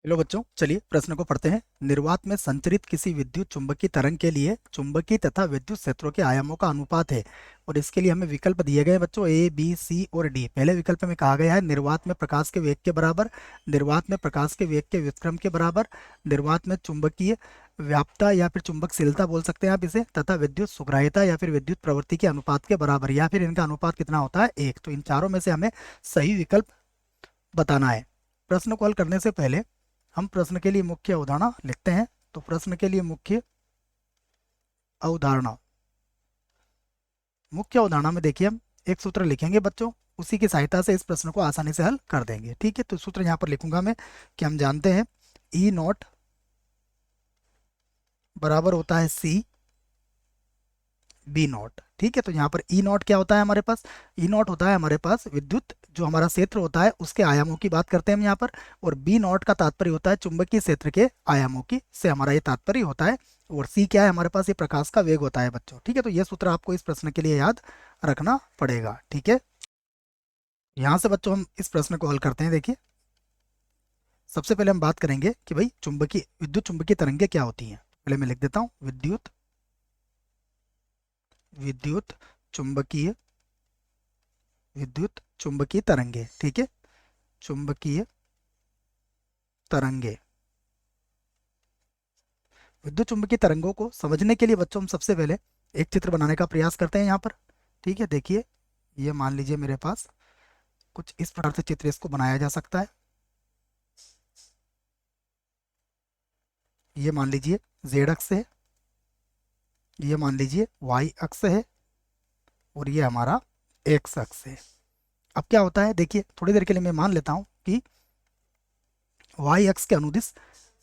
Hello बच्चों, चलिए प्रश्न को पढ़ते हैं। निर्वात में संचरित किसी विद्युत चुंबकीय तरंग के लिए चुंबकीय तथा विद्युत क्षेत्रों के आयामों का अनुपात है। और इसके लिए हमें विकल्प दिए गए हैं बच्चों, ए बी सी और डी। पहले विकल्प में कहा गया है निर्वात में प्रकाश के वेग के बराबर, निर्वात में प्रकाश के वेग के व्युत्क्रम के बराबर, निर्वात में चुंबकीय व्याप्तता या फिर चुंबकशीलता बोल सकते हैं आप इसे, तथा विद्युत सुग्राह्यता या फिर विद्युत प्रवृत्ति के अनुपात के बराबर, या फिर इनका अनुपात कितना होता है, एक। तो इन चारों में से हमें सही विकल्प बताना है। प्रश्न को हल करने से पहले हम प्रश्न के लिए मुख्य अवधारणा लिखते हैं। तो प्रश्न के लिए मुख्य अवधारणा, मुख्य अवधारणा में देखिए हम एक सूत्र लिखेंगे बच्चों, उसी की सहायता से इस प्रश्न को आसानी से हल कर देंगे। ठीक है, तो सूत्र यहाँ पर लिखूंगा मैं कि हम जानते हैं ई नॉट बराबर होता है सी बी नॉट। ठीक है, तो यहाँ पर ई नॉट क्या होता है हमारे पास, ई नॉट होता है हमारे पास विद्युत जो हमारा क्षेत्र होता है उसके आयामों की बात करते हैं हम यहाँ पर। और बी नॉट का तात्पर्य होता है चुंबकीय क्षेत्र के आयामों की से हमारा ये तात्पर्य होता है। और सी क्या है हमारे पास, ये प्रकाश का वेग होता है बच्चों। ठीक है, तो ये सूत्र आपको इस प्रश्न के लिए याद रखना पड़ेगा। ठीक है, यहाँ से बच्चों हम इस प्रश्न को हल करते हैं। देखिए, सबसे पहले हम बात करेंगे कि भाई चुंबकीय विद्युत चुंबकीय तरंगें क्या होती हैं। पहले मैं लिख देता हूँ विद्युत विद्युत चुंबकीय विद्युत चुंबकीय तरंगे। ठीक है, चुंबकीय तरंगे। विद्युत चुंबकीय तरंगों को समझने के लिए बच्चों हम सबसे पहले एक चित्र बनाने का प्रयास करते हैं यहाँ पर। ठीक है, देखिए ये मान लीजिए मेरे पास कुछ इस प्रकार से चित्र इसको बनाया जा सकता है। ये मान लीजिए जेड अक्ष है, ये मान लीजिए वाई अक्ष है, और ये हमारा एक्स अक्ष है। अब क्या होता है, देखिए थोड़ी देर के लिए मैं मान लेता हूँ कि वाई अक्ष के अनुदिश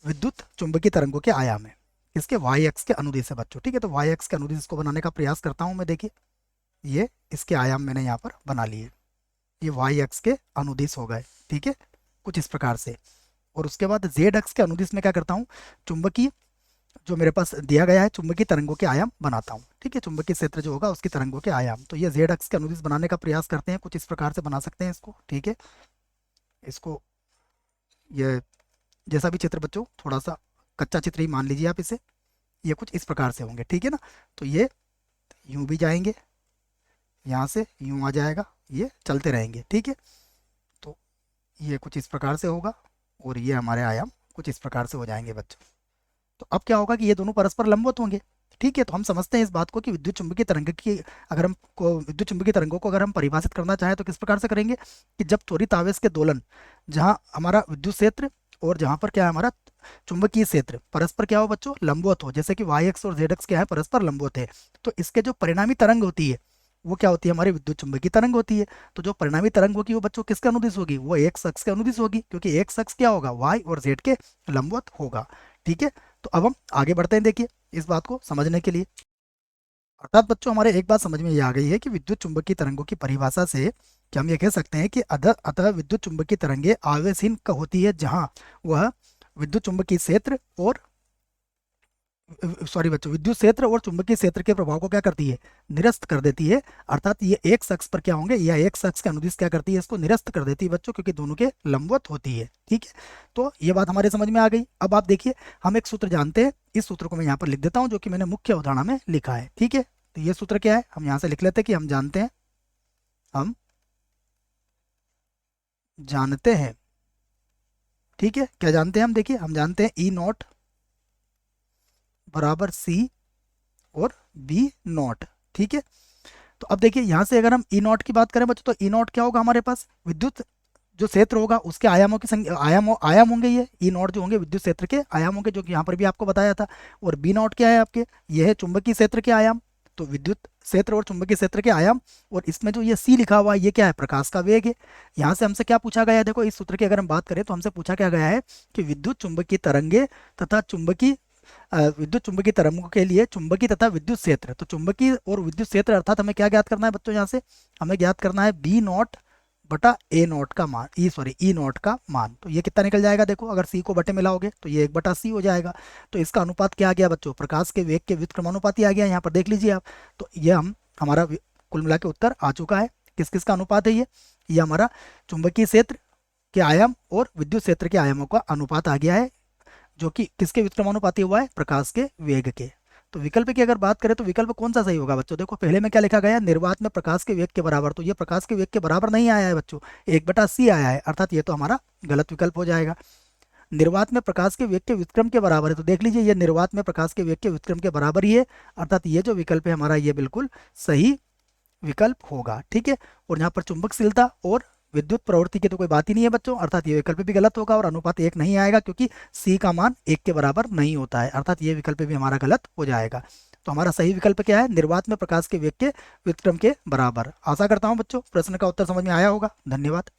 विद्युत चुंबकीय तरंगों के आयाम है। इसके वाई अक्ष के अनुदिश है बच्चों। ठीक है, तो वाई अक्ष के अनुदिश को बनाने का प्रयास करता हूँ मैं। देखिए ये इसके आयाम मैंने यहाँ पर बना लिए, ये वाई अक्ष के अनुदिश हो गए। ठीक है, कुछ इस प्रकार से। और उसके बाद जेड अक्ष के अनुदिश में क्या करता हूँ, चुंबकीय जो मेरे पास दिया गया है चुंबकीय तरंगों के आयाम बनाता हूँ। ठीक है, चुंबकीय क्षेत्र जो होगा उसकी तरंगों के आयाम, तो ये जेड अक्ष के अनुदिश बनाने का प्रयास करते हैं। कुछ इस प्रकार से बना सकते हैं इसको। ठीक है, इसको ये जैसा भी चित्र बच्चों, थोड़ा सा कच्चा चित्र ही मान लीजिए आप इसे। ये कुछ इस प्रकार से होंगे। ठीक है ना, तो ये यूं भी जाएंगे, यहाँ से यूं आ जाएगा, ये चलते रहेंगे। ठीक है, तो ये कुछ इस प्रकार से होगा, और ये हमारे आयाम कुछ इस प्रकार से हो जाएंगे बच्चों। तो अब क्या होगा कि ये दोनों परस्पर लंबवत होंगे। ठीक है, तो हम समझते हैं इस बात को कि विद्युत चुंबकीय तरंग की अगर हम को विद्युत चुंबकीय तरंगों को अगर हम परिभाषित करना चाहें तो किस प्रकार से करेंगे कि जब त्वरित आवेश के दोलन, जहां हमारा विद्युत क्षेत्र और जहां पर क्या है हमारा चुंबकीय क्षेत्र परस्पर क्या हो बच्चों, लंबवत हो। जैसे कि वाई एक्स और जेड एक्स क्या है, परस्पर लंबवत है। तो इसके जो परिणामी तरंग होती है वो क्या होती है, हमारी विद्युत चुंबकीय तरंग होती है। तो जो परिणामी तरंग होगी वो बच्चों किसके अनुदिश होगी, वो एक्स अक्ष के अनुदिश होगी, क्योंकि एक्स अक्ष क्या होगा, वाई और जेड के लंबवत होगा। ठीक है, तो अब हम आगे बढ़ते हैं। देखिए इस बात को समझने के लिए, अर्थात बच्चों हमारे एक बात समझ में ये आ गई है कि विद्युत चुंबकीय तरंगों की परिभाषा से कि हम ये कह सकते हैं कि अतः विद्युत चुंबकीय तरंगे आवेशहीन होती है जहां वह विद्युत चुंबकीय क्षेत्र और सॉरी बच्चों, विद्युत क्षेत्र और चुंबकीय क्षेत्र के प्रभाव को क्या करती है, निरस्त कर देती है। अर्थात ये एक शख्स पर क्या होंगे, या एक शख्स के अनुदिश क्या करती है, इसको निरस्त कर देती है बच्चों, क्योंकि दोनों के लंबवत होती है। ठीक है, तो ये बात हमारे समझ में आ गई। अब आप देखिए हम एक सूत्र जानते हैं, इस सूत्र को मैं यहाँ पर लिख देता हूँ जो कि मैंने मुख्य अवधारणा में लिखा है। ठीक है, तो ये सूत्र क्या है, हम यहाँ से लिख लेते हैं कि हम जानते हैं। ठीक है, क्या जानते हैं हम, देखिए हम जानते हैं ई नॉट बराबर सी और बी नॉट। ठीक है, तो अब देखिए यहाँ से अगर हम ई नॉट की बात करें बच्चों, तो ई नॉट क्या होगा हमारे पास, विद्युत जो क्षेत्र होगा उसके आयामों की संख्या, आयाम होंगे। ये ई नॉट जो होंगे विद्युत क्षेत्र के आयाम होंगे, जो कि यहाँ पर भी आपको बताया था। और बी नॉट क्या है आपके, ये है चुंबकीय क्षेत्र के आयाम। तो विद्युत क्षेत्र और चुंबकीय क्षेत्र के आयाम, और इसमें जो ये सी लिखा हुआ है ये क्या है, प्रकाश का वेग है। यहाँ से हमसे क्या पूछा गया है, देखो इस सूत्र की अगर हम बात करें तो हमसे पूछा क्या गया है कि विद्युत चुंबकीय तरंगे तथा चुंबकीय विद्युत चुंबकीय तरंगों के लिए चुंबकीय तथा विद्युत क्षेत्र। तो चुंबकीय और विद्युत क्षेत्र अर्थात हमें क्या ज्ञात करना है बच्चों, यहाँ से हमें ज्ञात करना है बी नॉट बटा ए नॉट का मान, ई नॉट का मान। तो ये कितना निकल जाएगा, देखो अगर सी को बटे मिलाओगे तो ये 1/c हो जाएगा। तो इसका अनुपात क्या आ गया बच्चों, प्रकाश के वेग के व्युत्क्रमानुपाती आ गया। यहाँ पर देख लीजिए आप, तो ये हमारा कुल मिला के उत्तर आ चुका है। किस किस का अनुपात है ये हमारा चुंबकीय क्षेत्र के आयाम और विद्युत क्षेत्र के आयामों का अनुपात आ गया है, जो कि किसके व्युत्क्रमानुपाती हुआ है, प्रकाश के वेग के। तो विकल्प की अगर बात करें तो विकल्प कौन सा सही होगा बच्चों, देखो पहले में क्या लिखा गया, निर्वात में प्रकाश के वेग के बराबर, तो ये प्रकाश के वेग के बराबर नहीं आया है बच्चों, 1/c आया है, अर्थात ये तो हमारा गलत विकल्प हो जाएगा। निर्वात में प्रकाश के वेग के व्युत्क्रम के बराबर है, तो देख लीजिए ये निर्वात में प्रकाश के वेग के व्युत्क्रम के बराबर ही है, अर्थात ये जो विकल्प है हमारा ये बिल्कुल सही विकल्प होगा। ठीक है, और यहाँ पर चुंबकशीलता और विद्युत प्रवृत्ति की तो कोई बात ही नहीं है बच्चों, अर्थात ये विकल्प भी गलत होगा और अनुपात 1 नहीं आएगा, क्योंकि सी का मान 1 के बराबर नहीं होता है, अर्थात ये विकल्प भी हमारा गलत हो जाएगा। तो हमारा सही विकल्प क्या है, निर्वात में प्रकाश के वेग के व्युत्क्रम के बराबर। आशा करता हूँ बच्चों प्रश्न का उत्तर समझ में आया होगा। धन्यवाद।